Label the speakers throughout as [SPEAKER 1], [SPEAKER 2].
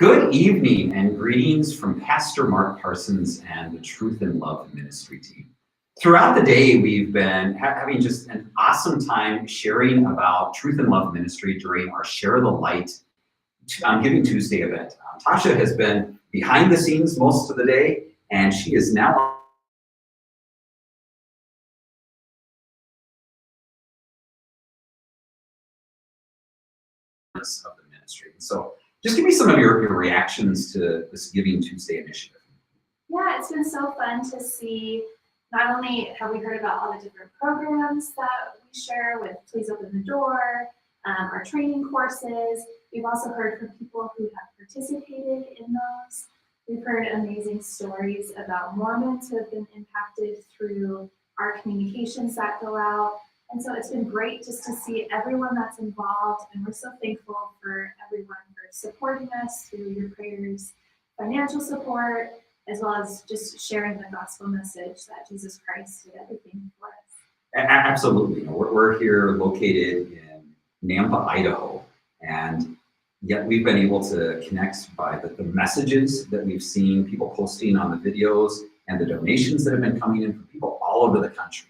[SPEAKER 1] Good evening and greetings from Pastor Mark Parsons and the Truth and Love Ministry team. Throughout the day, we've been having just an awesome time sharing about Truth and Love Ministry during our Share the Light Giving Tuesday event. Tasha has been behind the scenes most of the day, and she is now of the ministry. So just give me some of your reactions to this Giving Tuesday initiative.
[SPEAKER 2] Yeah, it's been so fun to see. Not only have we heard about all the different programs that we share with Please Open the Door, our training courses, we've also heard from people who have participated in those. We've heard amazing stories about Mormons who have been impacted through our communications that go out. And so it's been great just to see everyone that's involved, and we're so thankful for everyone for supporting us through your prayers, financial support, as well as just sharing the gospel message that Jesus Christ did everything for us.
[SPEAKER 1] Absolutely. We're here located in Nampa, Idaho, and yet we've been able to connect by the messages that we've seen, people posting on the videos, and the donations that have been coming in from people all over the country.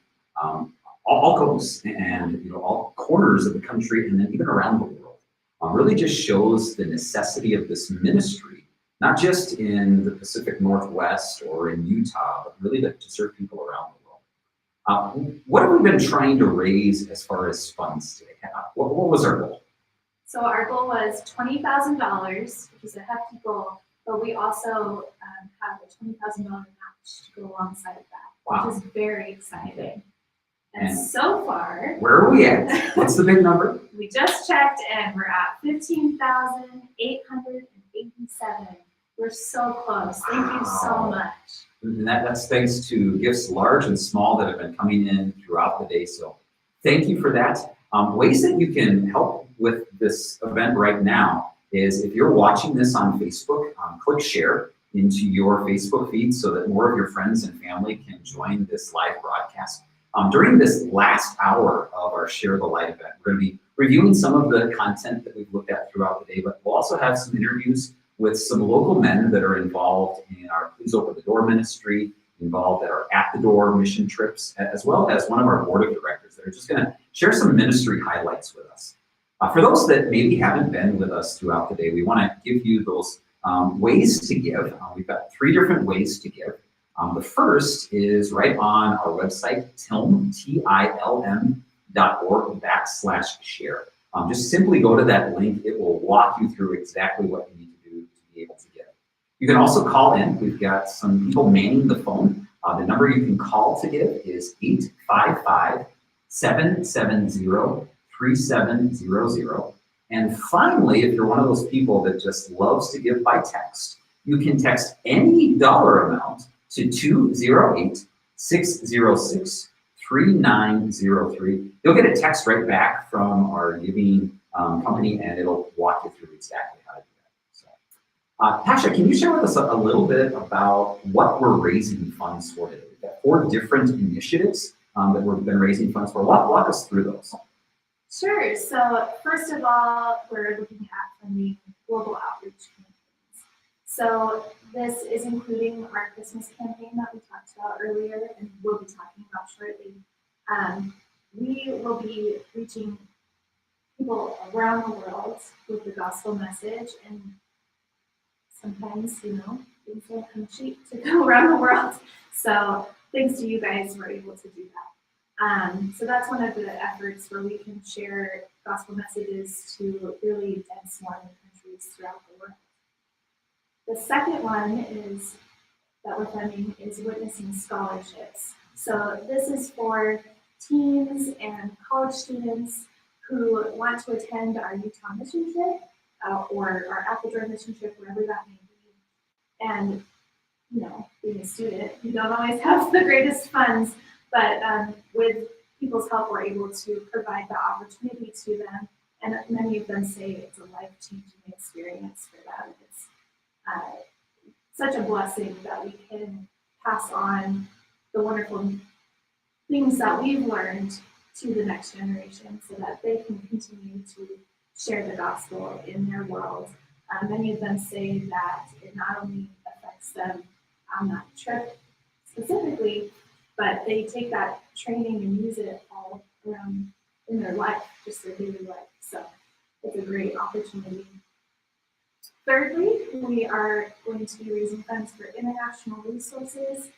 [SPEAKER 1] All coasts and all corners of the country, and then even around the world, really just shows the necessity of this ministry, not just in the Pacific Northwest or in Utah, but really to serve people around the world. What have we been trying to raise as far as funds today? What was our goal?
[SPEAKER 2] So our goal was $20,000, which is a hefty goal, but we also have a $20,000 match to go alongside of that,
[SPEAKER 1] Wow.
[SPEAKER 2] Which is very exciting. And so far,
[SPEAKER 1] where are we at? What's the big number?
[SPEAKER 2] We just checked and we're at 15,887. We're so close. Thank you so much.
[SPEAKER 1] And that's thanks to gifts large and small that have been coming in throughout the day. So thank you for that. Ways that you can help with this event right now is if you're watching this on Facebook, click share into your Facebook feed so that more of your friends and family can join this live broadcast. During this last hour of our Share the Light event, we're going to be reviewing some of the content that we've looked at throughout the day, but we'll also have some interviews with some local men that are involved in our Please Open the Door ministry, involved at our At the Door mission trips, as well as one of our board of directors that are just going to share some ministry highlights with us. For those that maybe haven't been with us throughout the day, we want to give you those ways to give. We've got 3 different ways to give. The first is right on our website, tilm.org/share. Just simply go to that link. It will walk you through exactly what you need to do to be able to give. You can also call in. We've got some people manning the phone. The number you can call to give is 855-770-3700. And finally, if you're one of those people that just loves to give by text, you can text any dollar amount to 208-606-3903. You'll get a text right back from our giving company, and it'll walk you through exactly how to do that. So, Tasha, can you share with us a little bit about what we're raising funds for today? We've got 4 different initiatives that we've been raising funds for. Walk us through those.
[SPEAKER 2] Sure. So first of all, we're looking at funding global outreach campaigns. So this is including our Christmas campaign that we talked about earlier and we'll be talking about shortly. We will be reaching people around the world with the gospel message, and sometimes, things don't come cheap to go around the world. So thanks to you guys, we're able to do that. So that's one of the efforts where we can share gospel messages to really dense Mormon countries throughout the world. The second one that we're funding is witnessing scholarships. So this is for teens and college students who want to attend our Utah mission trip or our At the Door mission trip, wherever that may be. And, being a student, you don't always have the greatest funds, but with people's help, we're able to provide the opportunity to them. And many of them say it's a life-changing experience for them. It's such a blessing that we can pass on the wonderful things that we've learned to the next generation so that they can continue to share the gospel in their world Many of them say that it not only affects them on that trip specifically, but they take that training and use it all around in their life, just their daily life. So it's a great opportunity. Thirdly, we are going to be raising funds for international resources.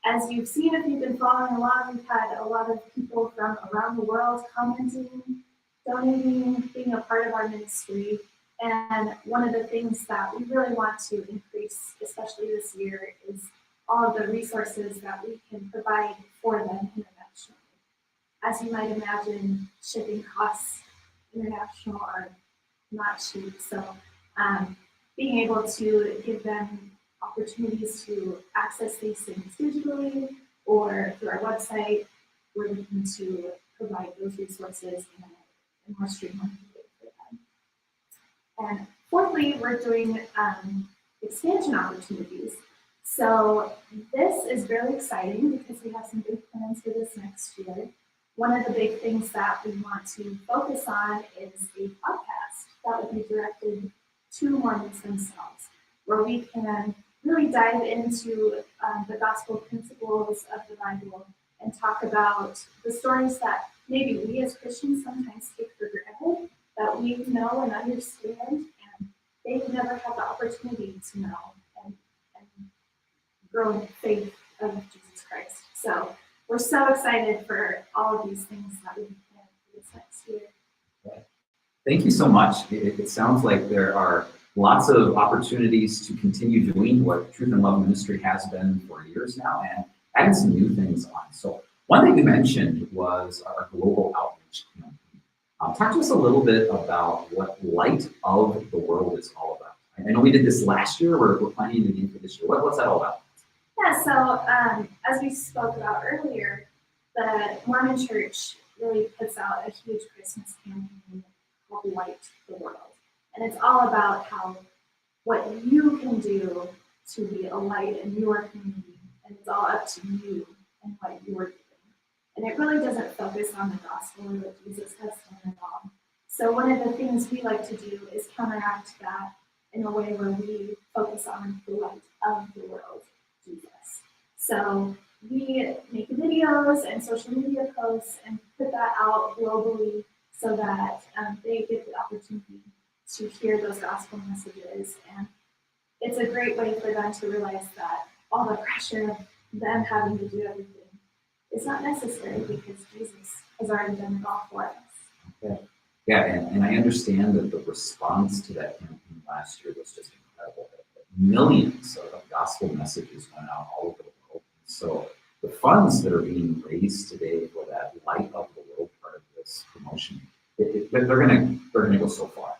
[SPEAKER 2] As you've seen, if you've been following along, we've had a lot of people from around the world commenting, donating, being a part of our ministry. And one of the things that we really want to increase, especially this year, is all of the resources that we can provide for them internationally. As you might imagine, shipping costs international are not cheap. So being able to give them opportunities to access these things digitally or through our website, we're looking to provide those resources in a more streamlined way for them. And fourthly, we're doing expansion opportunities. So this is really exciting because we have some big plans for this next year. One of the big things that we want to focus on is a podcast that would be directed to Mormons themselves, where we can really dive into the gospel principles of the Bible and talk about the stories that maybe we as Christians sometimes take for granted, that we know and understand, and they've never had the opportunity to know and grow in the faith of Jesus Christ. So we're so excited for all of these things that we plan for this next year.
[SPEAKER 1] Thank you so much. It sounds like there are lots of opportunities to continue doing what Truth and Love Ministry has been for years now and adding some new things on. So one that you mentioned was our global outreach campaign. Talk to us a little bit about what Light of the World is all about. I know we did this last year. We're planning it again for this year. What's that all about?
[SPEAKER 2] Yeah, so as we spoke about earlier, the Mormon Church really puts out a huge Christmas campaign called Light the World. And it's all about how what you can do to be a light in your community, and it's all up to you and what you're doing. And it really doesn't focus on the gospel or what Jesus has done at all. So one of the things we like to do is counteract that in a way where we focus on the light of the world, Jesus. So we make videos and social media posts and put that out globally so that they get the opportunity to hear those gospel messages. And it's a great way for them to realize that all the pressure of them having to do everything is not necessary because Jesus has already done it all for us.
[SPEAKER 1] Okay. Yeah, and I understand that the response to that campaign last year was just incredible. Millions of gospel messages went out all over the world. So the funds that are being raised today for that Light of the World part of this promotion, they're going to go so far.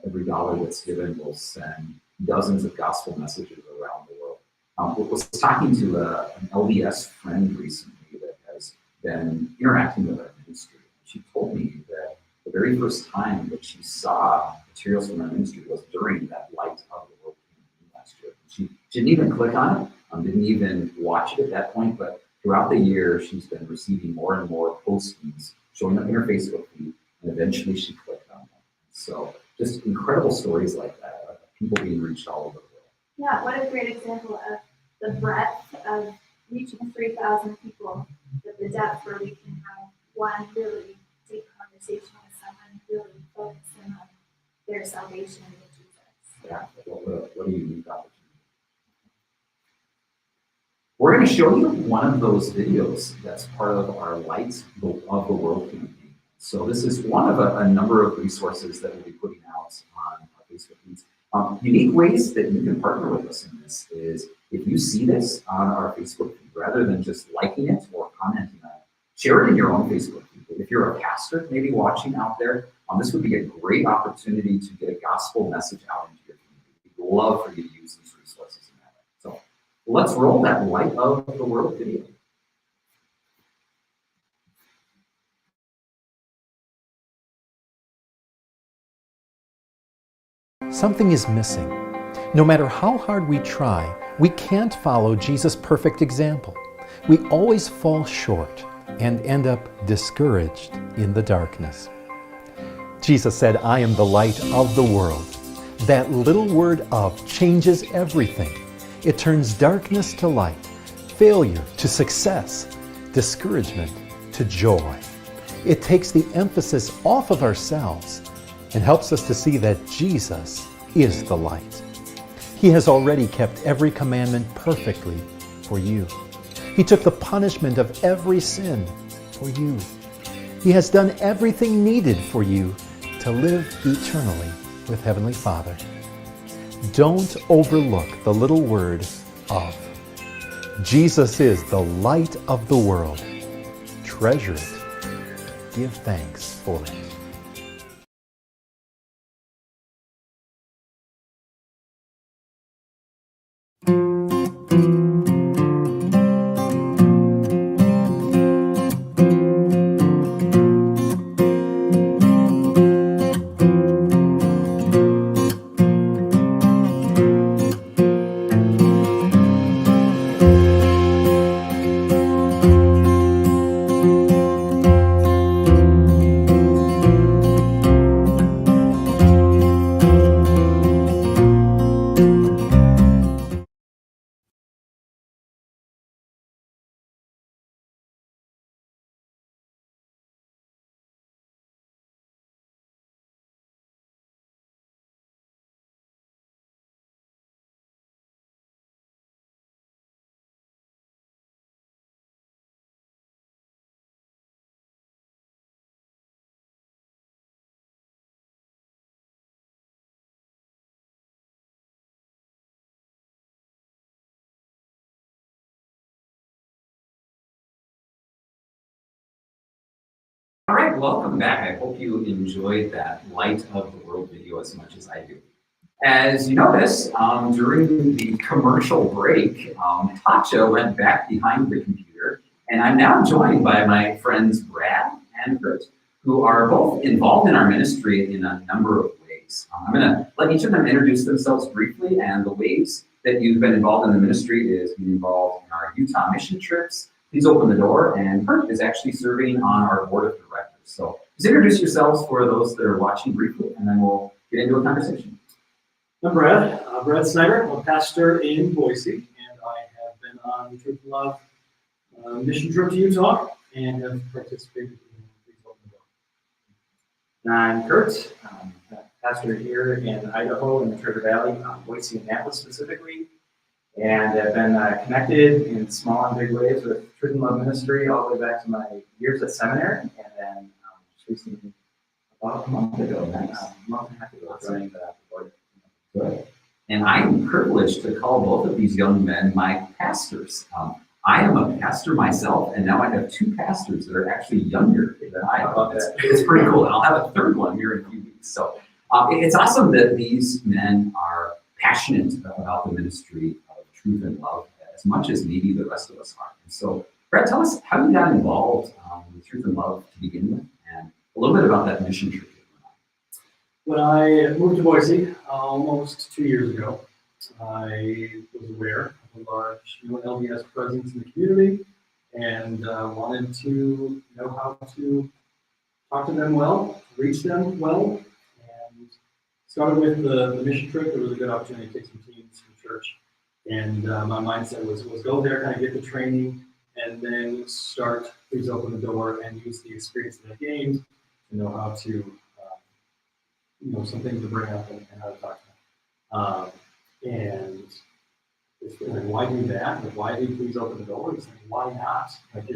[SPEAKER 1] Every dollar that's given will send dozens of gospel messages around the world. I was talking to an LDS friend recently that has been interacting with our ministry. She told me that the very first time that she saw materials from our ministry was during that Light of the World campaign last year. She didn't even click on it, didn't even watch it at that point, but throughout the year, she's been receiving more and more postings showing up in her Facebook feed, and eventually she clicked on them. So just incredible stories like that, of people being reached all over the world.
[SPEAKER 2] Yeah, what a great example of the breadth of reaching 3,000 people, but the depth where we can have one really deep conversation with someone, really focusing on their salvation in Jesus.
[SPEAKER 1] Yeah, what a unique opportunity. We're going to show you one of those videos that's part of our Light of the World campaign. So this is one of a number of resources that we'll be putting out on our Facebook feeds. Unique ways that you can partner with us in this is if you see this on our Facebook feed, rather than just liking it or commenting on it, share it in your own Facebook feed. If you're a pastor maybe watching out there, this would be a great opportunity to get a gospel message out into your community. We'd love for you to use these resources in that way. So let's roll that Light of the World video.
[SPEAKER 3] Something is missing. No matter how hard we try, we can't follow Jesus' perfect example. We always fall short and end up discouraged in the darkness. Jesus said, "I am the light of the world." That little word of changes everything. It turns darkness to light, failure to success, discouragement to joy. It takes the emphasis off of ourselves and helps us to see that Jesus is the light. He has already kept every commandment perfectly for you. He took the punishment of every sin for you. He has done everything needed for you to live eternally with Heavenly Father. Don't overlook the little word of. Jesus is the light of the world. Treasure it. Give thanks for it.
[SPEAKER 1] All right, welcome back. I hope you enjoyed that Light of the World video as much as I do. As you notice, during the commercial break, Tasha went back behind the computer, and I'm now joined by my friends Brad and Kurt, who are both involved in our ministry in a number of ways. I'm going to let each of them introduce themselves briefly, and the ways that you've been involved in the ministry is being involved in our Utah mission trips. Please open the door, and Kurt is actually serving on our board of directors. So just introduce yourselves for those that are watching briefly, and then we'll get into a conversation.
[SPEAKER 4] I'm Brad, Brad Snyder. I'm a pastor in Boise, and I have been on the Truth and Love mission trip to Utah and have participated in Please Open the Door.
[SPEAKER 5] I'm Kurt, pastor here in Idaho in the Treasure Valley, Boise and Annapolis specifically, and have been connected in small and big ways with Truth and Love ministry all the way back to my years at seminary, and then just recently, about a month and a half ago, joining the board.
[SPEAKER 1] Good. And I'm privileged to call both of these young men my pastors. I am a pastor myself, and now I have two pastors that are actually younger than I am. It's pretty cool. And I'll have a third one here in a few weeks. So it's awesome that these men are passionate about the ministry of truth and love as much as maybe the rest of us are. And so, Brett, tell us how you got involved with Truth and Love to begin with, and a little bit about that mission trip.
[SPEAKER 4] When I moved to Boise almost 2 years ago, I was aware of a large LDS presence in the community and wanted to know how to talk to them well, reach them well, and started with the mission trip. There was a good opportunity to take some teams from church, and my mindset was go there, kind of get the training, and then start Please Open the Door and use the experience that I gained to know how to some things to bring up and how to talk to them. And it's like, why do that? Like, why do Please Open the Door? It's like, why not? Like,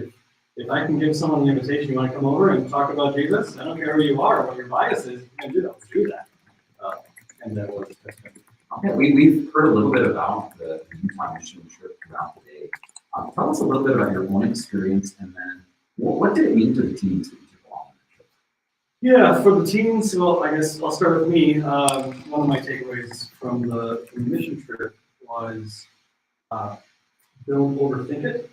[SPEAKER 4] if I can give someone the invitation, you want to come over and talk about Jesus? I don't care who you are, what your bias is, you can do that. And that was
[SPEAKER 1] Okay, we've heard a little bit about the Utah mission trip throughout the day. Tell us a little bit about your own experience, and then what did it mean to the teams that you took along on the trip?
[SPEAKER 4] Yeah, for the teens, well, I guess I'll start with me. One of my takeaways from the mission trip was don't overthink it.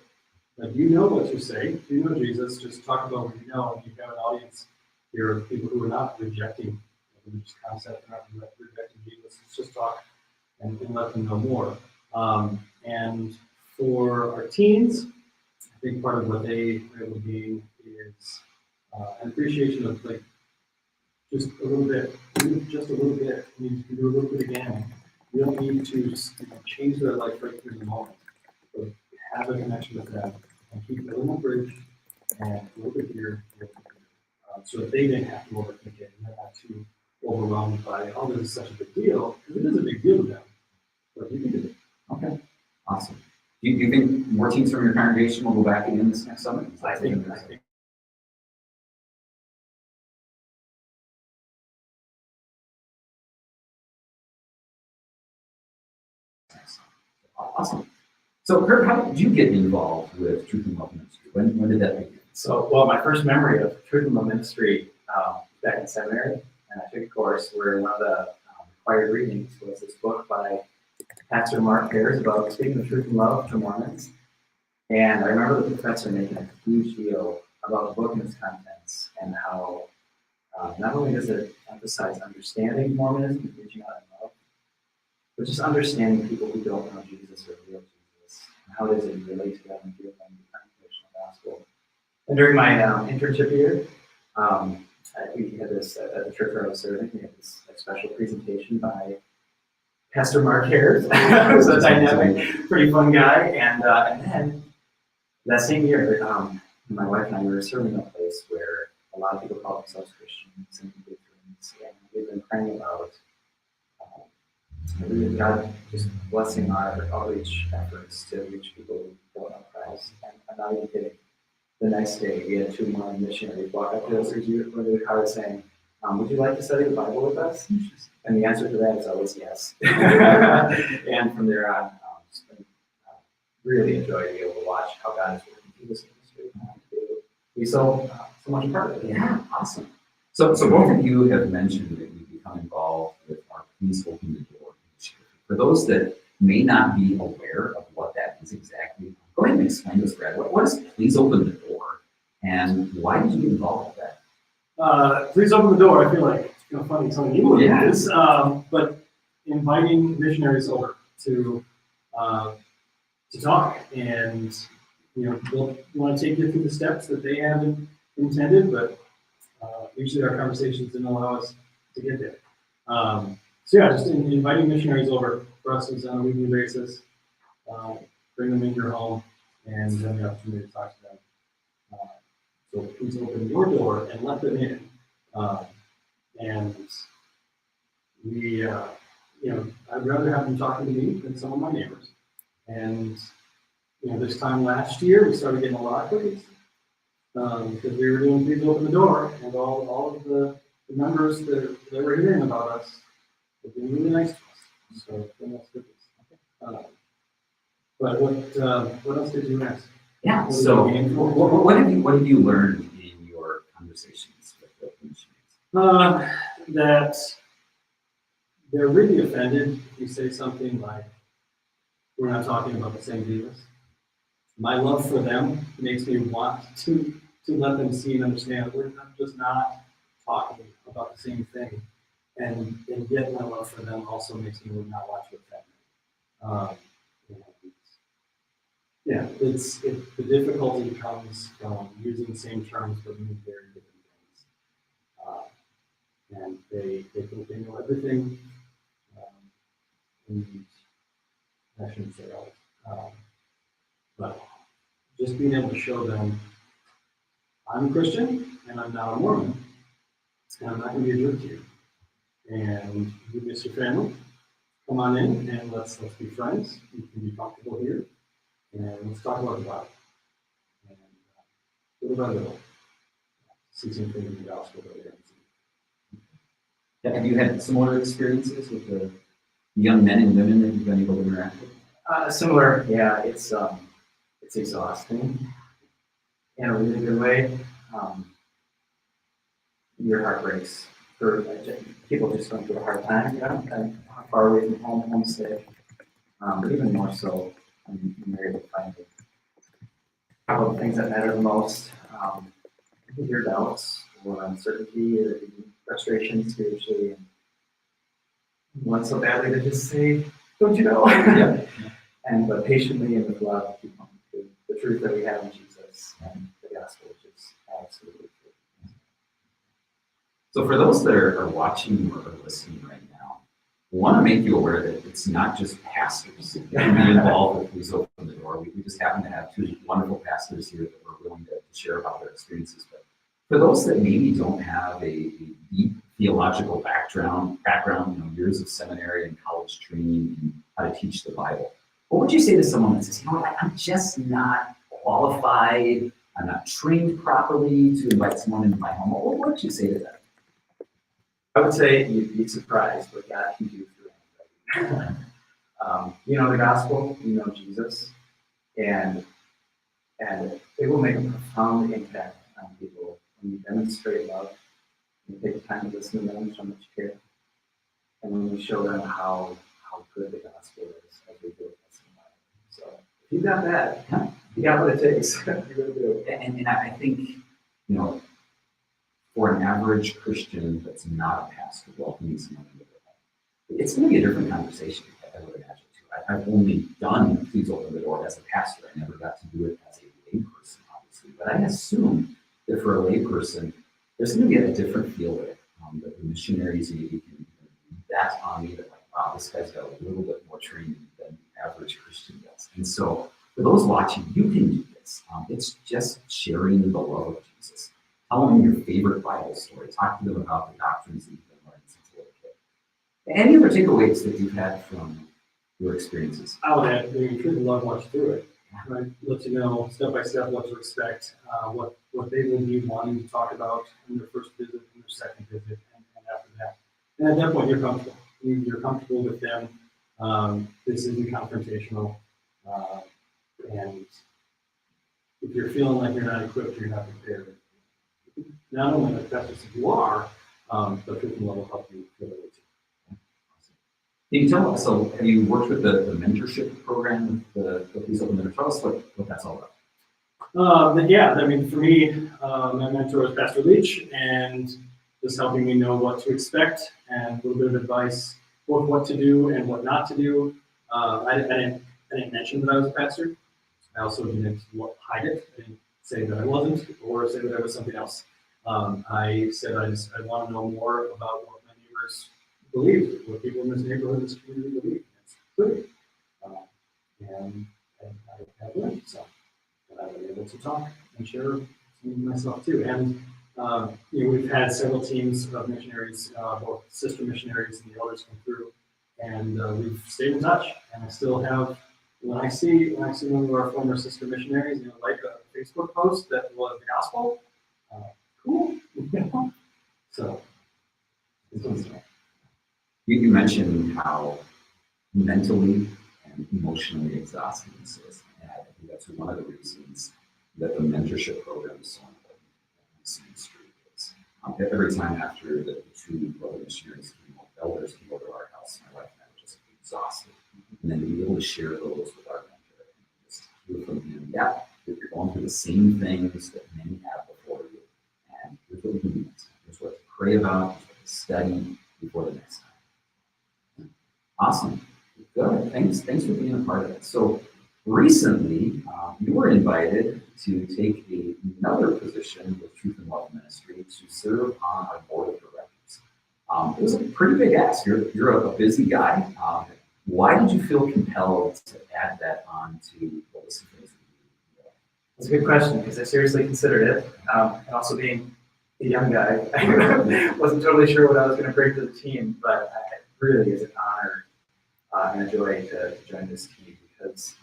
[SPEAKER 4] Like, you know what to say. You know Jesus. Just talk about what you know. And you've got an audience here of people who are not rejecting the religious concept, not rejecting Jesus. It's just talk and let them know more. And for our teens, I think part of what they were able to gain is an appreciation of, like, just a little bit even just a little bit, I mean, you can do a little bit of gambling. You don't need to change their life right through the moment, but have a connection with them and keep building a bridge and a little bit here, a little bit here, so that they didn't have to overthink it and not too overwhelmed by, oh, this is such a big deal, because it is a big deal to them, but you can do it.
[SPEAKER 1] Okay, awesome. Do you think more teams from your congregation will go back again this next summer?
[SPEAKER 4] I think
[SPEAKER 1] Awesome. So, Kurt, how did you get involved with Truth and Love Ministry? When did that begin?
[SPEAKER 5] So, well, my first memory of Truth and Love Ministry back in seminary, and I took a course where one of the required readings was this book by Pastor Mark Ayers about speaking the truth and love to Mormons. And I remember the professor making a huge deal about the book and its contents, and how not only does it emphasize understanding Mormonism and reaching out in love, but just understanding people who don't know Jesus or real Jesus, and how it is that you relate to them and give them the unconditional gospel. And during my internship year, we had this, at the church where I was serving, we had this special presentation by Pastor Mark Ayers, who's a dynamic, pretty fun guy. And then that same year, my wife and I were serving a place where a lot of people call themselves Christians and Lutherans, and we've been praying about really God just blessing our outreach efforts to reach people who don't know Christ. And I'm not even kidding. The next day, we had 2 Mormon missionaries walk up to us with the car saying, would you like to study the Bible with us? And the answer to that is always yes. And from there on, really enjoyed being able to watch how God is working through this ministry. We so much a part of it.
[SPEAKER 1] Yeah, awesome. So both of you have mentioned that you've become involved with our Please Open the Door initiative. For those that may not be aware of what that is exactly, go ahead and explain to us, Brad. What is Please Open the Door, and why did you get involved with that?
[SPEAKER 4] Please open the door. I feel like it's kind of funny telling you what
[SPEAKER 1] Yeah.
[SPEAKER 4] it is, but inviting missionaries over to talk, and they'll want to take you through the steps that they haven't intended, but usually our conversations didn't allow us to get there. So yeah, just inviting missionaries over for us is on a weekly basis. Bring them into your home and have the opportunity to talk to them. So please open your door and let them in. And we, I'd rather have them talking to me than some of my neighbors. And this time last year, we started getting a lot of cookies because we were doing Please Open the Door, and all of the members that were hearing about us were being really nice to us. So then that's cookies. But what else did you ask?
[SPEAKER 1] Yeah. So what have you learned in your conversations with the missionaries?
[SPEAKER 4] That they're really offended if you say something like, "We're not talking about the same Jesus." My love for them makes me want to let them see and understand that we're just not talking about the same thing, and yet my love for them also makes me not want to offend them. Yeah, the difficulty comes from using the same terms but meaning very different things. And they think they know everything. And I shouldn't say all. But just being able to show them, I'm a Christian and I'm not a Mormon, and I'm not going to be a jerk to you. And you miss your family, come on in and let's be friends. You can be comfortable here. And let's talk about the Bible. And little by little, see some things in the gospel that we haven't seen.
[SPEAKER 1] Yeah, have you had similar experiences with the young men and women that you've been able to interact with?
[SPEAKER 5] Similar, yeah. It's exhausting in a really good way. Your heart breaks for people just going through a hard time, and far away from home, homesick. But even more so, when you're able to find the things that matter the most. Your doubts or uncertainty or frustration spiritually, and you want so badly to just say, "Don't you know?"
[SPEAKER 1] Yeah.
[SPEAKER 5] But patiently and with love, keep on to the truth that we have in Jesus and the gospel, which is absolutely true.
[SPEAKER 1] So for those that are watching or listening right now, I want to make you aware that it's not just pastors that can be involved with Please Open the Door. We just happen to have two wonderful pastors here that are willing to share about their experiences. But for those that maybe don't have a deep theological background, years of seminary and college training in how to teach the Bible, what would you say to someone that says, I'm just not qualified, I'm not trained properly to invite someone into my home? What would you say to them?
[SPEAKER 5] I would say you'd be surprised what God can do through anybody. You know the gospel, you know Jesus, and it will make a profound impact on people when you demonstrate love, when you take the time to listen to them, show much care, and when you show them how good the gospel is as we do it. So if you got that, you got what it takes. You really do.
[SPEAKER 1] And I think, for an average Christian that's not a pastor welcoming someone into their home, it's going to be a different conversation, I would imagine, too. I've only done Please Open the Door as a pastor. I never got to do it as a layperson, obviously. But I assume that for a layperson, there's going to be a different feel with it. That the missionaries maybe can read that on me, that like, wow, this guy's got a little bit more training than the average Christian does. And so for those watching, you can do this. It's just sharing the love of Jesus. Tell them your favorite Bible story. Talk to them about the doctrines that you've been learning since a little kid. Any other takeaways that you've had from your experiences?
[SPEAKER 4] I would add, you could love watch through it. Right? Let you know step by step what to expect, what they will be wanting to talk about in their first visit, in their second visit, and after that. And at that point, you're comfortable. You're comfortable with them. This isn't confrontational. And if you're feeling like you're not equipped, you're not prepared. Not only the best as you are, but truth and love will help you feel it too.
[SPEAKER 1] Can you tell us, so have you worked with the mentorship program, the Please Open the Door? Tell us what that's all about.
[SPEAKER 4] For me, my mentor is Pastor Leach, and just helping me know what to expect and a little bit of advice, both what to do and what not to do. I didn't mention that I was a pastor. I also didn't hide it. I didn't say that I wasn't or say that I was something else. I said I want to know more about what my neighbors believe, what people in this neighborhood, this community believe. It's good. And I have learned, so I've been able to talk and share some of myself too. And we've had several teams of missionaries, both sister missionaries and the elders come through, and we've stayed in touch. And I still have, when I see one of our former sister missionaries, like a Facebook post that was the gospel, cool. So it's awesome.
[SPEAKER 1] You mentioned how mentally and emotionally exhausting this is. And I think that's one of the reasons that the mentorship program is so important in this ministry. Every time after the two brother missionaries elders came over to our house, my wife and I were just exhausted. And then to be able to share those with our mentor and just hear from him, that you're going through the same things that many have before you. And here's what we can do next time. Here's what to pray about, here's what to study before the next time. Awesome. Good. Thanks for being a part of it. So recently, you were invited to take another position with Truth and Love Ministry to serve on our board of directors. It was a pretty big ask. You're a busy guy. Why did you feel compelled to add that on to the list of things that you do?
[SPEAKER 5] That's a good question because I seriously considered it. And also being a young guy, I wasn't totally sure what I was going to bring to the team, but it really is an honor and a joy to join this team because,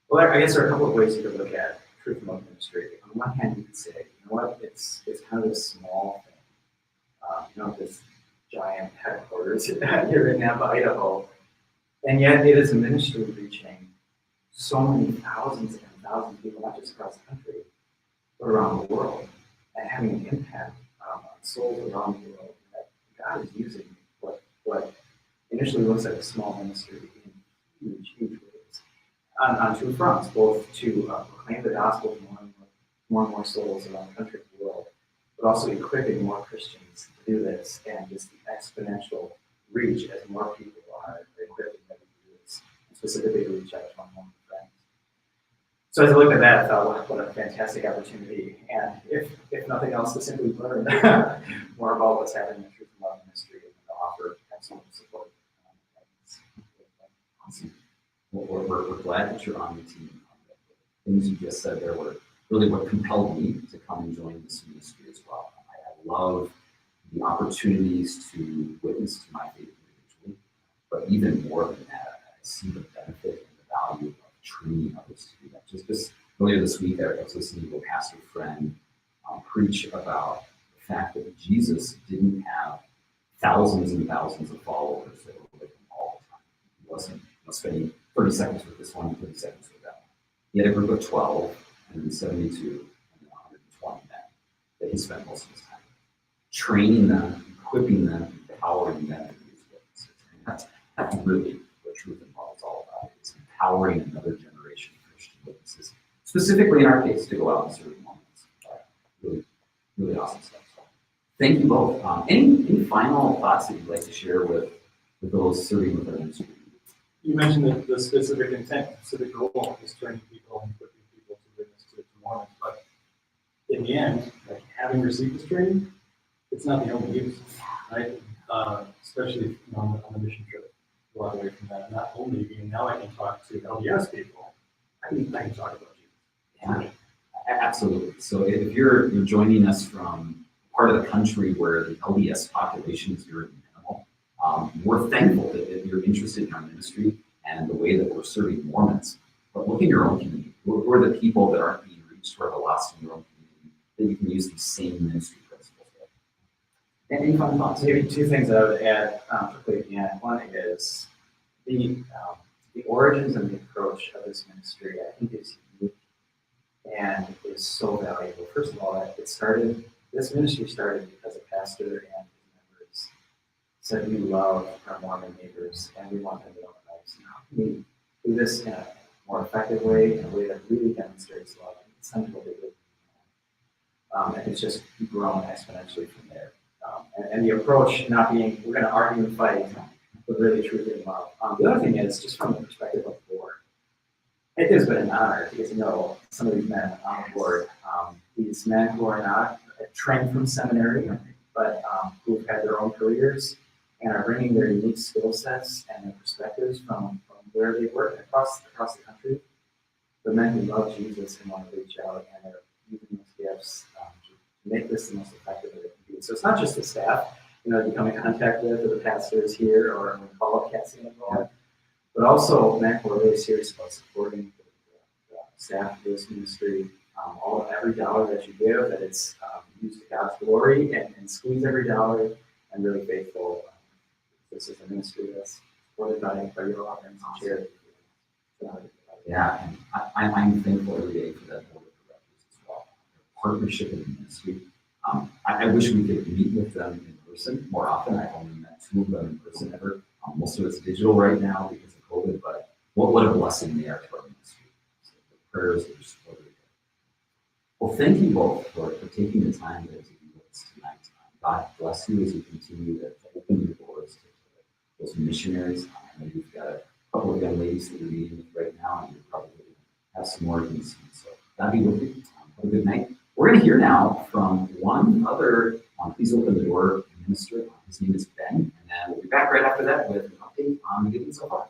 [SPEAKER 5] well, I guess there are a couple of ways you could look at Truth and Love Ministry. On one hand, you could say, you know what, it's kind of a small thing. This giant headquarters here in Nampa, Idaho, and yet it is a ministry reaching so many thousands and thousands of people, not just across the country, but around the world, and having an impact on souls around the world. That God is using what initially looks like a small ministry in huge ways on two fronts, both to proclaim the gospel to more and more souls around the country and the world, but also equipping more Christians to do this and just the exponential reach as more people are equipped and ready to do this, and specifically to reach out to our home friends. So as I looked at that, I thought, what a fantastic opportunity, and if nothing else, to simply learn more about what's happening in Truth and Love Ministry and to offer excellent support.
[SPEAKER 1] Awesome. Well, we're glad that you're on the team. Things you just said there were really what compelled me to come and join this ministry as well. I love the opportunities to witness to my faith individually, but even more than that, I see the benefit and the value of training others to do that. Just earlier this week, I was listening to a pastor friend preach about the fact that Jesus didn't have thousands and thousands of followers that were with him all the time. He wasn't spending 30 seconds with this one, 30 seconds with that one. He had a group of 12, and then 72, and then 120 men that he spent most of his time training them, equipping them, empowering them to be his witnesses. And that's really what Truth and Love is all about. It's empowering another generation of Christian witnesses, specifically in our case, to go out and serve moments. Really, really awesome stuff. So, thank you both. Any final thoughts that you'd like to share with those serving with our ministry?
[SPEAKER 4] You mentioned that the specific intent, specific goal is training people and equipping people to witness to Mormons. But in the end, like having received this training, it's not the only use, right? Especially on the mission trip, a lot away from that. Not only being now I can talk to LDS people, I can talk about Jesus.
[SPEAKER 1] Yeah, absolutely. So if you're joining us from part of the country where the LDS population is very minimal, we're thankful that you're interested in our ministry and the way that we're serving Mormons. But look in your own community. We're the people that aren't being reached who are the lost in your own community, that you can use these same ministry principles with. Any final thoughts?
[SPEAKER 5] Maybe two things that I would add quickly at the end. One is the origins and the approach of this ministry, I think, is unique and is so valuable. First of all, this ministry started because a pastor and his members said, we love our Mormon neighbors and we want them to know Christ. And how can we do this in a more effective way, in a way that really demonstrates love? It's something that they did. And it's just grown exponentially from there. And the approach not being, we're going to argue and fight, but really truly in love. The other thing is, just from the perspective of the board, it has been an honor to get to know some of these men on the board. These men who are not trained from seminary, but who've had their own careers and are bringing their unique skill sets and their perspectives from where they work across the country. The men who love Jesus and want to reach out and are using those gifts to make this the most effective that it can be. So it's not just the staff, you come in contact with, or the pastors here, or when we call up Cassie and Noel, but also men who are really serious about supporting the staff of this ministry. Every dollar that you give, that it's used to God's glory, and squeeze every dollar, and really faithful. This is a ministry that's supported by your offerings and charity.
[SPEAKER 1] Yeah, and I'm thankful every day for that board of directors as well. Their partnership in the ministry. I wish we could meet with them in person more often. I've only met 2 of them in person ever. Most of it's digital right now because of COVID, but what a blessing they are to our ministry. So the prayers that are supported. Well, thank you both for taking the time to be with us tonight. God bless you as you continue to open your doors to those missionaries. I know you've got a couple of young ladies that you're meeting with right now, and you're probably going to have some more of these. So God be with you. Have a good night. We're going to hear now from one other, please open the door, minister. His name is Ben, and then we'll be back right after that with an update on the giving so far.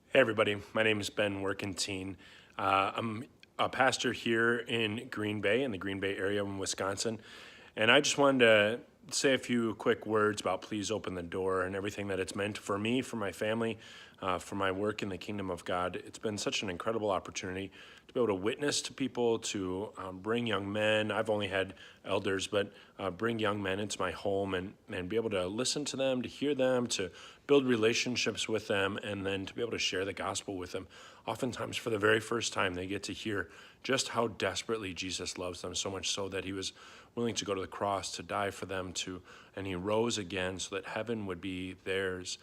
[SPEAKER 6] Hey everybody, my name is Ben Workentine. I'm a pastor here in Green Bay, in the Green Bay area in Wisconsin. And I just wanted to say a few quick words about Please Open the Door and everything that it's meant for me, for my family, for my work in the kingdom of God. It's been such an incredible opportunity to be able to witness to people, to bring young men. I've only had elders, but bring young men into my home and be able to listen to them, to hear them, to build relationships with them, and then to be able to share the gospel with them. Oftentimes, for the very first time, they get to hear just how desperately Jesus loves them, so much so that he was willing to go to the cross to die for them, and he rose again so that heaven would be theirs.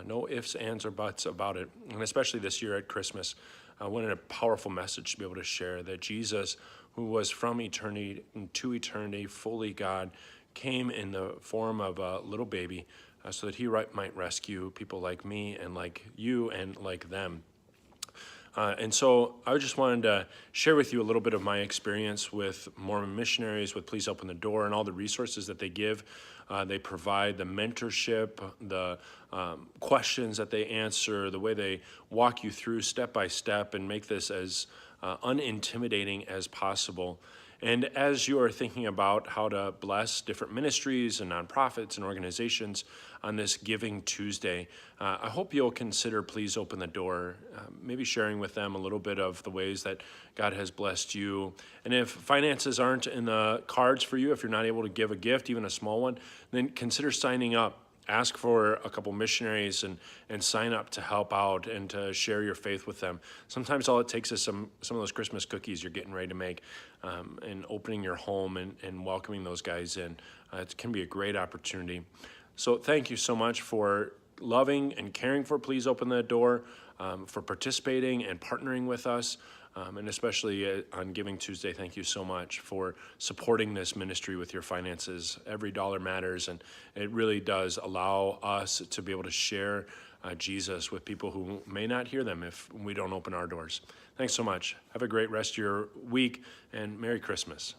[SPEAKER 6] No ifs, ands, or buts about it. And especially this year at Christmas, what a powerful message to be able to share that Jesus, who was from eternity to eternity, fully God, came in the form of a little baby so that he might rescue people like me and like you and like them. And so I just wanted to share with you a little bit of my experience with Mormon missionaries, with Please Open the Door, and all the resources that they give. They provide the mentorship, the questions that they answer, the way they walk you through step by step and make this as unintimidating as possible. And as you are thinking about how to bless different ministries and nonprofits and organizations on this Giving Tuesday, I hope you'll consider Please Open the Door, maybe sharing with them a little bit of the ways that God has blessed you. And if finances aren't in the cards for you, if you're not able to give a gift, even a small one, then consider signing up. Ask for a couple missionaries and sign up to help out and to share your faith with them. Sometimes all it takes is some of those Christmas cookies you're getting ready to make, and opening your home and welcoming those guys in. It can be a great opportunity. So thank you so much for loving and caring for Please Open the Door, for participating and partnering with us. And especially on Giving Tuesday, thank you so much for supporting this ministry with your finances. Every dollar matters, and it really does allow us to be able to share Jesus with people who may not hear them if we don't open our doors. Thanks so much. Have a great rest of your week, and Merry Christmas.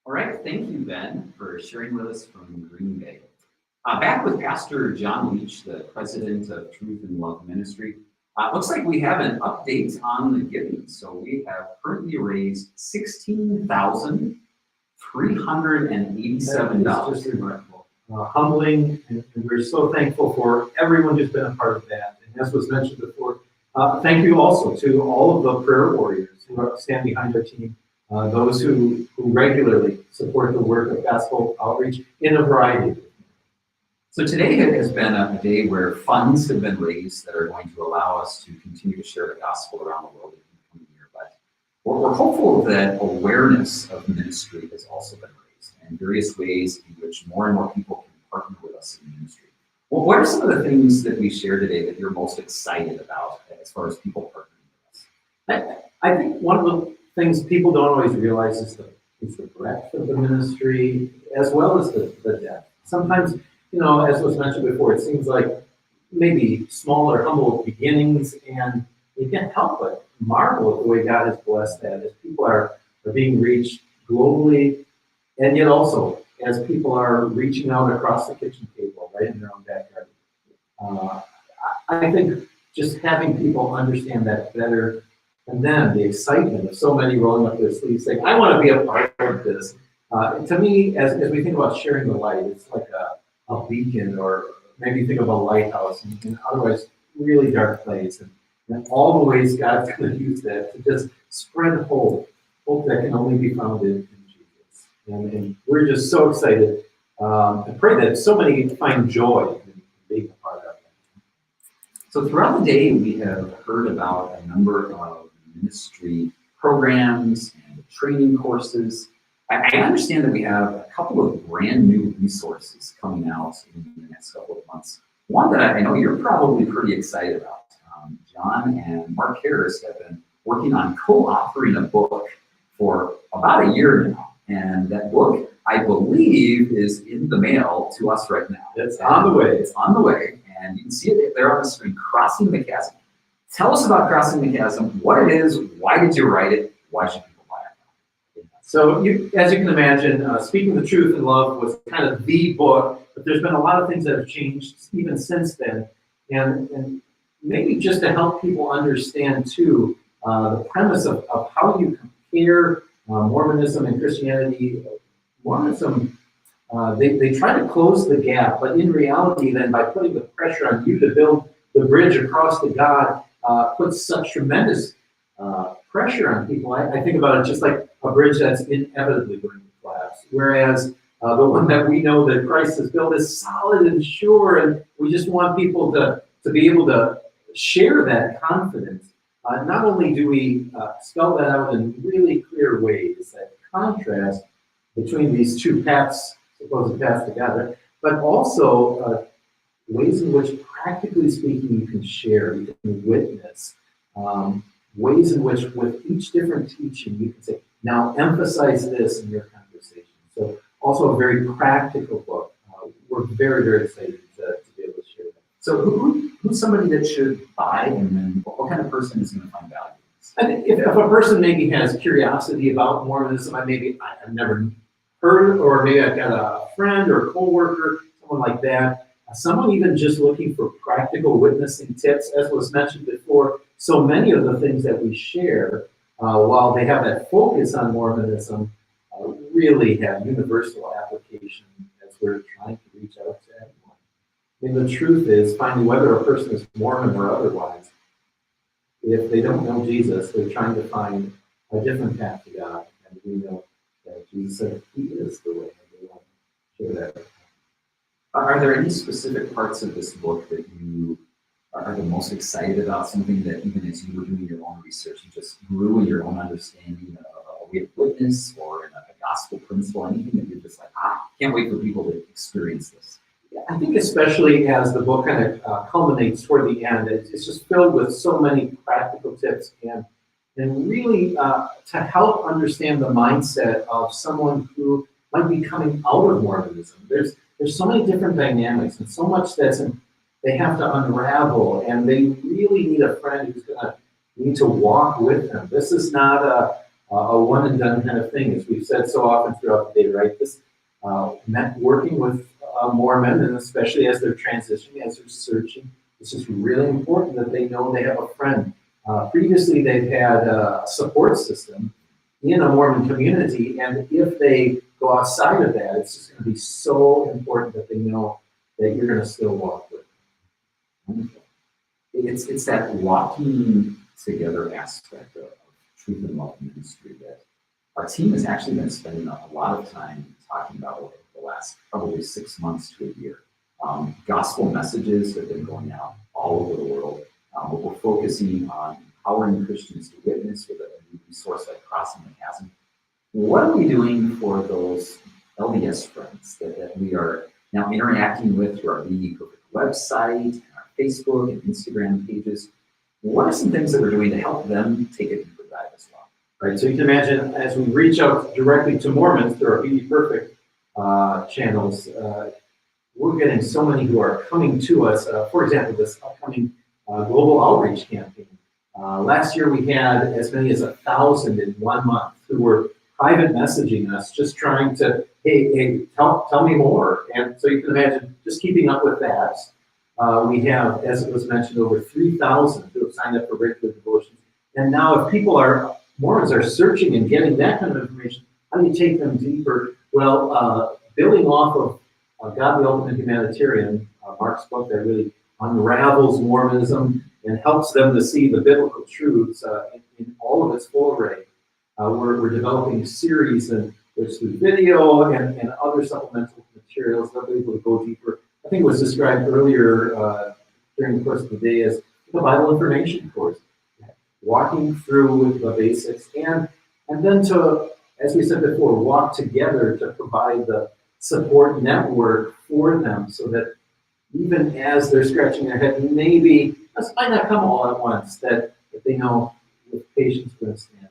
[SPEAKER 1] All right, thank you, Ben, for sharing with us from Green Bay. Back with Pastor John Leach, the president of Truth and Love Ministry. Looks like we have an update on the giving. So we have currently raised $16,387.
[SPEAKER 4] That is just remarkable. Humbling, and we're so thankful for everyone who's been a part of that. And as was mentioned before, thank you also to all of the prayer warriors who stand behind our team, those who regularly support the work of gospel outreach in a variety of.
[SPEAKER 1] So today has been a day where funds have been raised that are going to allow us to continue to share the gospel around the world in the coming year. But we're hopeful that awareness of ministry has also been raised and various ways in which more and more people can partner with us in ministry. Well, what are some of the things that we share today that you're most excited about as far as people partnering with us?
[SPEAKER 4] I think one of the things people don't always realize is the breadth of the ministry as well as the depth. Sometimes, as was mentioned before, it seems like maybe smaller, humble beginnings, and you can't help but marvel at the way God has blessed that as people are being reached globally, and yet also as people are reaching out across the kitchen table, right in their own backyard. I think just having people understand that better, and then the excitement of so many rolling up their sleeves saying, I want to be a part of this. To me, as we think about sharing the light, it's like a beacon, or maybe think of a lighthouse in otherwise really dark place, and all the ways God's going to use that to just spread hope that can only be found in Jesus. And we're just so excited and pray that so many find joy in being a part of it.
[SPEAKER 1] So throughout the day, we have heard about a number of ministry programs and training courses. I understand that we have a couple of brand new resources coming out in the next couple of months. One that I know you're probably pretty excited about. John and Mark Harris have been working on co-authoring a book for about a year now. And that book, I believe, is in the mail to us right now.
[SPEAKER 4] It's on the way.
[SPEAKER 1] It's on the way. And you can see it there on the screen, Crossing the Chasm. Tell us about Crossing the Chasm, what it is, why did you write it, why should people buy it?
[SPEAKER 4] So as you can imagine, Speaking the Truth in Love was kind of the book, but there's been a lot of things that have changed even since then. And maybe just to help people understand too, the premise of how you compare Mormonism and Christianity. Mormonism, they try to close the gap, but in reality then by putting the pressure on you to build the bridge across to God, puts such tremendous pressure on people. I think about it just like a bridge that's inevitably going to collapse, whereas the one that we know that Christ has built is solid and sure, and we just want people to be able to share that confidence. Not only do we spell that out in really clear ways, that contrast between these two paths, supposed paths together, but also ways in which, practically speaking, you can share, you can witness, ways in which with each different teaching, you can say,
[SPEAKER 7] Now emphasize this in your conversation. So also a very practical book. We're very, very excited to be able to share that.
[SPEAKER 1] So who's somebody that should buy, and then what kind of person is going to find value in this?
[SPEAKER 7] I think if a person maybe has curiosity about Mormonism, I've never heard, or maybe I've got a friend or a coworker, someone like that, someone even just looking for practical witnessing tips, as was mentioned before. So many of the things that we share, while they have that focus on Mormonism, really have universal application as we're trying to reach out to everyone. I mean, the truth is, finally, whether a person is Mormon or otherwise, if they don't know Jesus, they're trying to find a different path to God. And we know that Jesus said he is the way, and we want to share that.
[SPEAKER 1] Are there any specific parts of this book that you are the most excited about? Something that even as you were doing your own research, you just grew in your own understanding of a way of witness or in a gospel principle, anything that you're just like, can't wait for people to experience this?
[SPEAKER 7] I think especially as the book kind of culminates toward the end, it's just filled with so many practical tips and really to help understand the mindset of someone who might be coming out of Mormonism. There's so many different dynamics and so much they have to unravel, and they really need a friend who's going to need to walk with them. This is not a one and done kind of thing, as we've said so often throughout the day, right? This meant working with Mormon, and especially as they're transitioning, as they're searching, it's just really important that they know they have a friend. Previously, they've had a support system in a Mormon community, and if they go outside of that, it's just going to be so important that they know that you're going to still walk with them.
[SPEAKER 1] It's that walking together aspect of truth and love ministry that our team has actually been spending a lot of time talking about over the last probably 6 months to a year. Gospel messages have been going out all over the world. But we're focusing on empowering Christians to witness with a new resource like Crossing the Chasm. What are we doing for those LDS friends that we are now interacting with through our Be Perfect website, and our Facebook and Instagram pages? What are some things that we're doing to help them take a deeper dive as well?
[SPEAKER 7] Right, so you can imagine as we reach out directly to Mormons through our Be Perfect channels, we're getting so many who are coming to us. For example, this upcoming global outreach campaign. Last year we had as many as 1,000 in 1 month who were private messaging us, just trying to, hey, tell me more. And so you can imagine just keeping up with that. We have, as it was mentioned, over 3,000 who have signed up for regular devotions. And now if Mormons are searching and getting that kind of information, how do you take them deeper? Well, building off of God the Ultimate Humanitarian, Mark's book that really unravels Mormonism and helps them to see the biblical truths in all of its full array. We're developing a series, and there's through video and other supplemental materials that are able to go deeper. I think it was described earlier during the course of the day as the Bible information course, walking through the basics, and then to, as we said before, walk together to provide the support network for them so that even as they're scratching their head, maybe this might not come all at once, that they know with patience we're going to stand.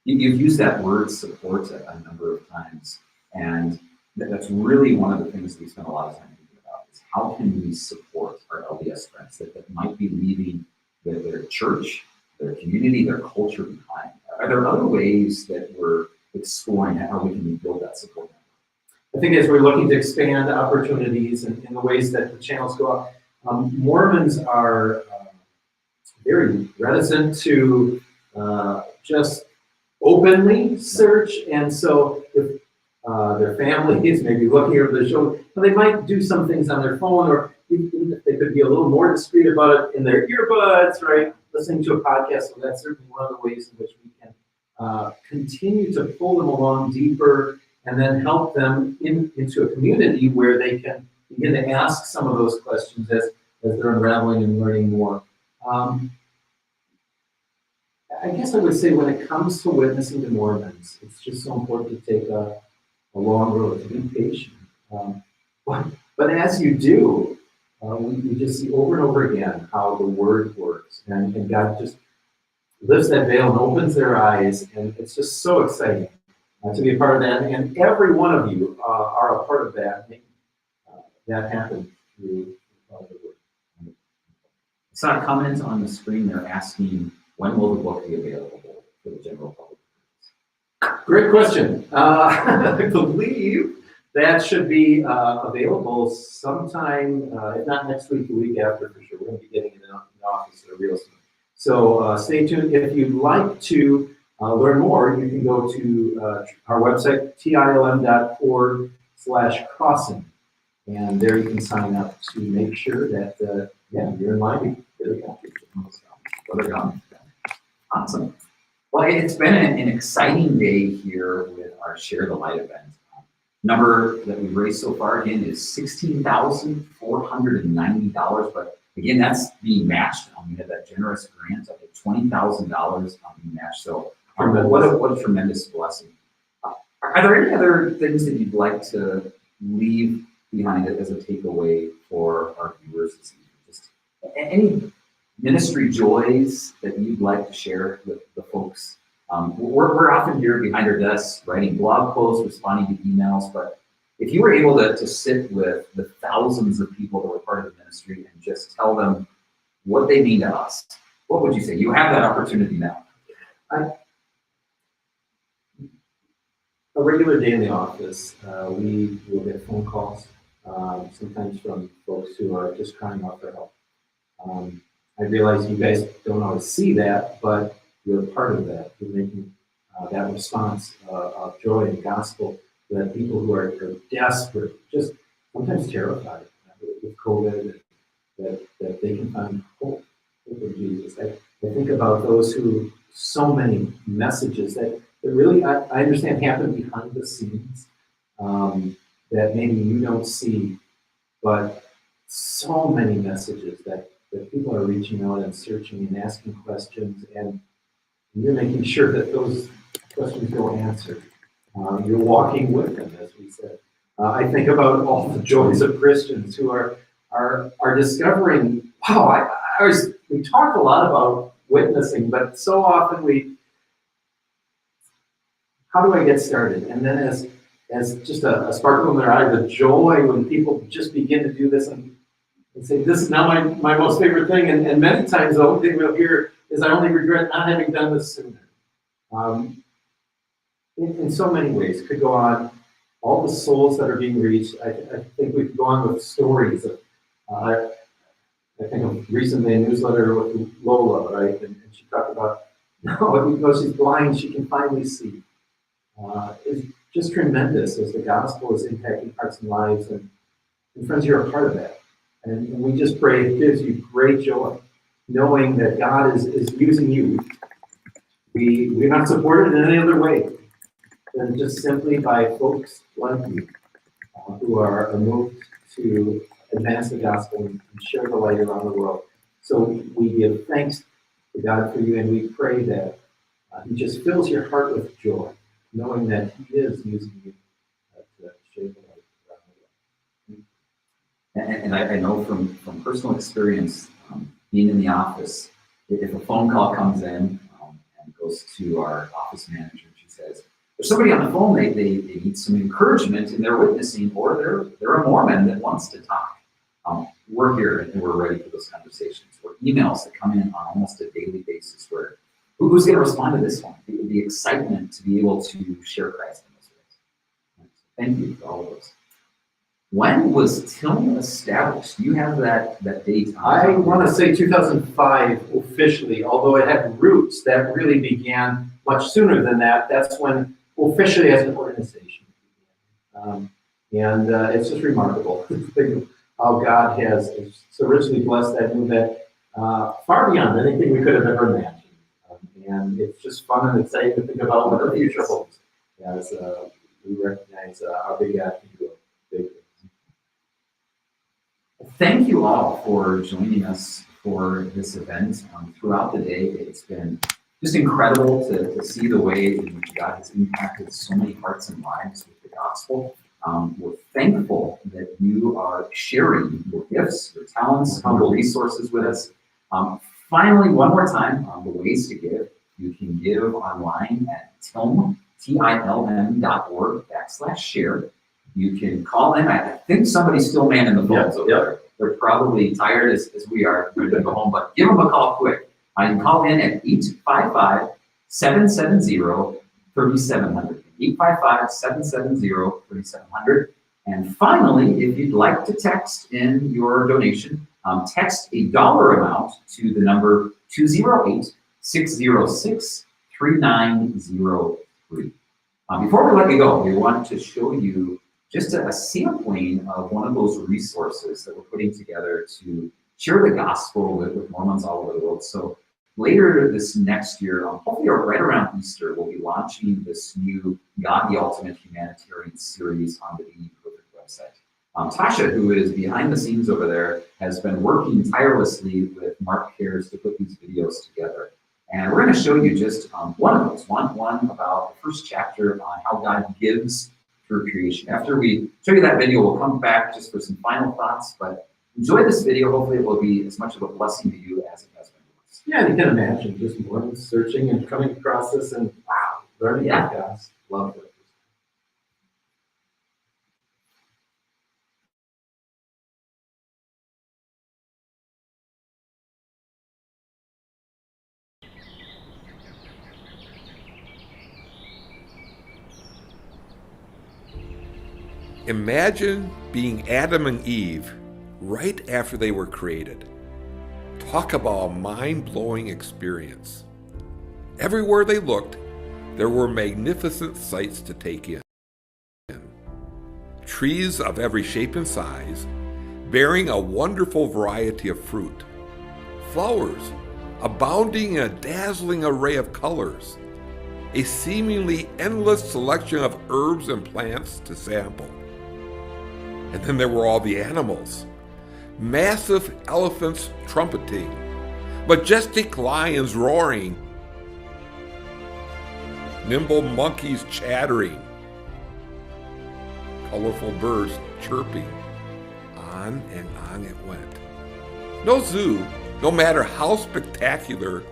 [SPEAKER 1] You've used that word support a number of times, and that's really one of the things we spend a lot of time thinking about is how can we support our LDS friends that might be leaving their church, their community, their culture behind. Are there other ways that we're exploring how we can build that support network?
[SPEAKER 7] I think as we're looking to expand opportunities and in the ways that the channels go out, Mormons are very reticent to just openly search, and so if their family is maybe looking over the shoulder, they might do some things on their phone, or even if they could be a little more discreet about it in their earbuds, right? Listening to a podcast, so that's certainly one of the ways in which we can continue to pull them along deeper and then help them into a community where they can begin to ask some of those questions as they're unraveling and learning more. I guess I would say when it comes to witnessing to Mormons, it's just so important to take a long road, to be patient. But as you do, we just see over and over again how the word works, and God just lifts that veil and opens their eyes, and it's just so exciting to be a part of that. And every one of you are a part of that, making that happen through the work.
[SPEAKER 1] I saw a comment on the screen there asking, when will the book be available for the general public?
[SPEAKER 7] Great question. I believe that should be available sometime, if not next week, the week after for sure. We're going to be getting it in the office real soon. So stay tuned. If you'd like to learn more, you can go to our website, tilm.org/crossing. And there you can sign up to make sure that, you're in line.
[SPEAKER 1] Awesome. Well, it's been an exciting day here with our Share the Light event. Number that we've raised so far, again, is $16,490. But again, that's being matched. We have that generous grant up to $20,000 being matched. So what a tremendous blessing. Are there any other things that you'd like to leave behind as a takeaway for our viewers this evening? Just any ministry joys that you'd like to share with the folks? We're often here behind our desks writing blog posts, responding to emails, but if you were able to sit with the thousands of people that were part of the ministry and just tell them what they mean to us, what would you say? You have that opportunity now.
[SPEAKER 7] A regular day in the office, we will get phone calls, sometimes from folks who are just crying out for help. I realize you guys don't always see that, but you're part of that. You're making that response of joy and gospel that people who are desperate, just sometimes terrified with COVID, that they can find hope in Jesus. I think about those who, so many messages that really, I understand happen behind the scenes that maybe you don't see, but so many messages that people are reaching out and searching and asking questions, and you're making sure that those questions go answered. You're walking with them, as we said. I think about all the joys of Christians who are discovering, wow, we talk a lot about witnessing, but so often how do I get started? And then as just a sparkle in their eye, the joy when people just begin to do this and say, this is now my most favorite thing. And many times the only thing we'll hear is, I only regret not having done this sooner. In so many ways, could go on. All the souls that are being reached, I think we could go on with stories of, I think of recently a newsletter with Lola, right? And she talked about, even though she's blind, she can finally see. It's just tremendous as the gospel is impacting hearts and lives. And friends, you're a part of that. And we just pray it gives you great joy, knowing that God is using you. We're not supported in any other way than just simply by folks like you who are moved to advance the gospel and share the light around the world. So we give thanks to God for you, and we pray that He just fills your heart with joy, knowing that He is using you to share the light around the world.
[SPEAKER 1] And I know from personal experience, being in the office, if a phone call comes in and goes to our office manager, she says, there's somebody on the phone, they need some encouragement in their witnessing, or they're a Mormon that wants to talk. We're here and we're ready for those conversations, or emails that come in on almost a daily basis where, who's going to respond to this one? The excitement to be able to share Christ in those ways. Thank you for all of those. When was TILM established? Do you have that date?
[SPEAKER 7] I want to say 2005 officially, although it had roots that really began much sooner than that. That's when officially as an organization. It's just remarkable to think of how God has so richly blessed that movement far beyond anything we could have ever imagined. And it's just fun and exciting to think about what the future holds as we recognize how big God can do.
[SPEAKER 1] Thank you all for joining us for this event. Throughout the day, it's been just incredible to see the way in which God has impacted so many hearts and lives with the gospel. We're thankful that you are sharing your gifts, your talents, your resources with us. Finally, one more time, the ways to give. You can give online at tilm.org/share. You can call in. I think somebody's still manning the phones over there. They're probably tired as we are, ready to go home, but give them a call quick. You can call in at 855-770-3700. 855-770-3700. And finally, if you'd like to text in your donation, text a dollar amount to the number 208-606-3903. Before we let you go, we want to show you just a sampling of one of those resources that we're putting together to share the gospel with Mormons all over the world. So later this next year, hopefully right around Easter, we'll be launching this new God the Ultimate Humanitarian series on the Be Perfect website. Tasha, who is behind the scenes over there, has been working tirelessly with Mark Cares to put these videos together. And we're going to show you just one of those, one about the first chapter on how God gives through creation. After we show you that video, we'll come back just for some final thoughts, but enjoy this video. Hopefully it will be as much of a blessing to you as it has been to us.
[SPEAKER 7] Yeah, you can imagine just Mormons searching and coming across this and wow, learning about God. Love it.
[SPEAKER 8] Imagine being Adam and Eve right after they were created. Talk about a mind-blowing experience. Everywhere they looked, there were magnificent sights to take in. Trees of every shape and size, bearing a wonderful variety of fruit. Flowers abounding in a dazzling array of colors. A seemingly endless selection of herbs and plants to sample. And then there were all the animals. Massive elephants trumpeting, majestic lions roaring, nimble monkeys chattering, colorful birds chirping. On and on it went. No zoo, no matter how spectacular,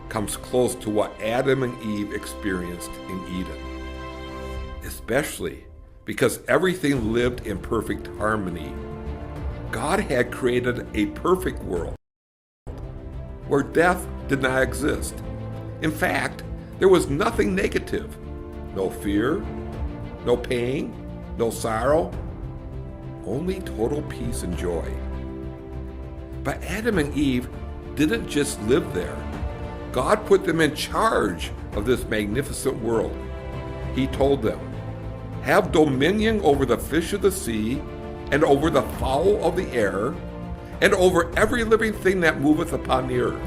[SPEAKER 8] comes close to what Adam and Eve experienced in Eden. Especially because everything lived in perfect harmony. God had created a perfect world where death did not exist. In fact, there was nothing negative. No fear, no pain, no sorrow, only total peace and joy. But Adam and Eve didn't just live there. God put them in charge of this magnificent world. He told them, "Have dominion over the fish of the sea, and over the fowl of the air, and over every living thing that moveth upon the earth."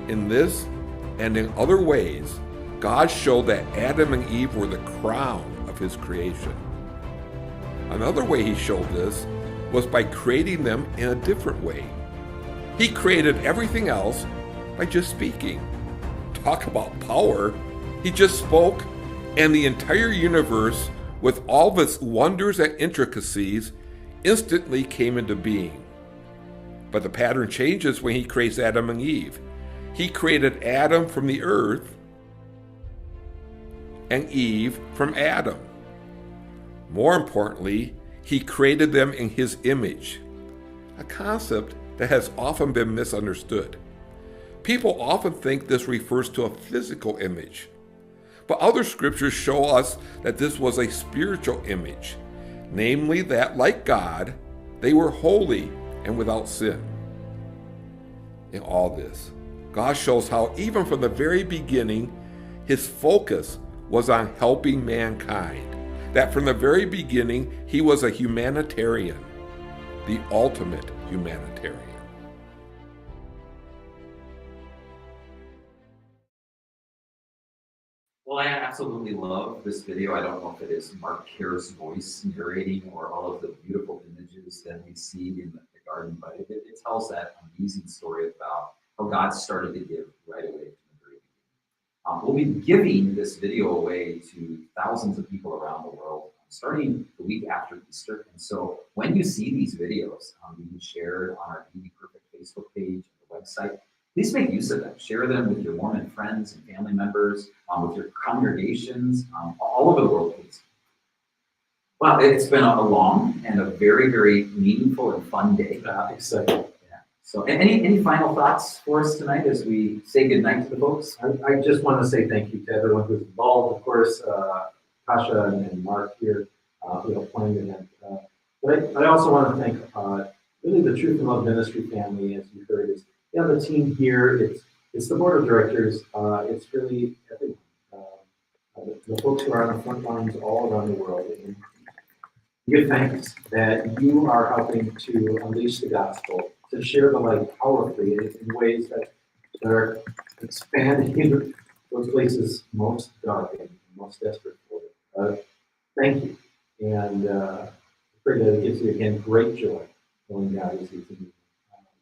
[SPEAKER 8] In this and in other ways, God showed that Adam and Eve were the crown of his creation. Another way he showed this was by creating them in a different way. He created everything else by just speaking. Talk about power. He just spoke, and the entire universe, with all of its wonders and intricacies, instantly came into being. But the pattern changes when he creates Adam and Eve. He created Adam from the earth and Eve from Adam. More importantly, he created them in his image, a concept that has often been misunderstood. People often think this refers to a physical image, but other scriptures show us that this was a spiritual image, namely that, like God, they were holy and without sin. In all this, God shows how even from the very beginning, his focus was on helping mankind, that from the very beginning, he was a humanitarian, the ultimate humanitarian.
[SPEAKER 1] Well, I absolutely love this video. I don't know if it is Mark Care's voice narrating or all of the beautiful images that we see in the garden, but it tells that amazing story about how God started to give right away from the very beginning. We'll be giving this video away to thousands of people around the world starting the week after Easter. And so when you see these videos being shared on our Be Perfect Facebook page and the website, please make use of them. Share them with your Mormon friends and family members, with your congregations, all over the world, please. Well, it's been a long and a very, very meaningful and fun day.
[SPEAKER 7] Exciting.
[SPEAKER 1] Yeah. So any final thoughts for us tonight as we say goodnight to the folks?
[SPEAKER 7] I just want to say thank you to everyone who's involved. Of course, Tasha and Mark here who helped plan the event. But I also want to thank really the Truth and Love Ministry family, as you heard. It's the team here. It's the board of directors. It's really everyone. The folks who are on the front lines all around the world. And give thanks that you are helping to unleash the gospel, to share the light powerfully in ways that are expanding those places most dark and most desperate for it. Thank you. And I pray that it gives you again great joy knowing God is using you.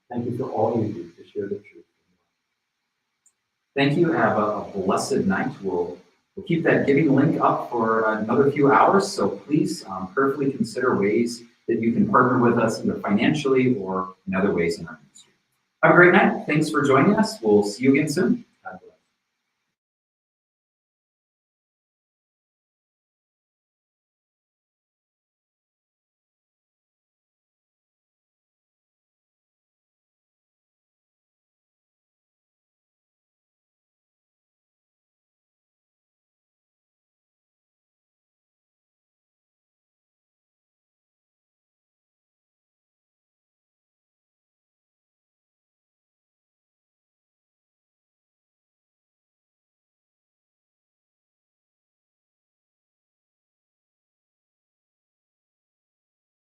[SPEAKER 7] Thank you for all you do to share the truth.
[SPEAKER 1] Thank you. Have a blessed night. We'll keep that giving link up for another few hours. So please prayerfully consider ways that you can partner with us either financially or in other ways in our ministry. Have a great night. Thanks for joining us. We'll see you again soon.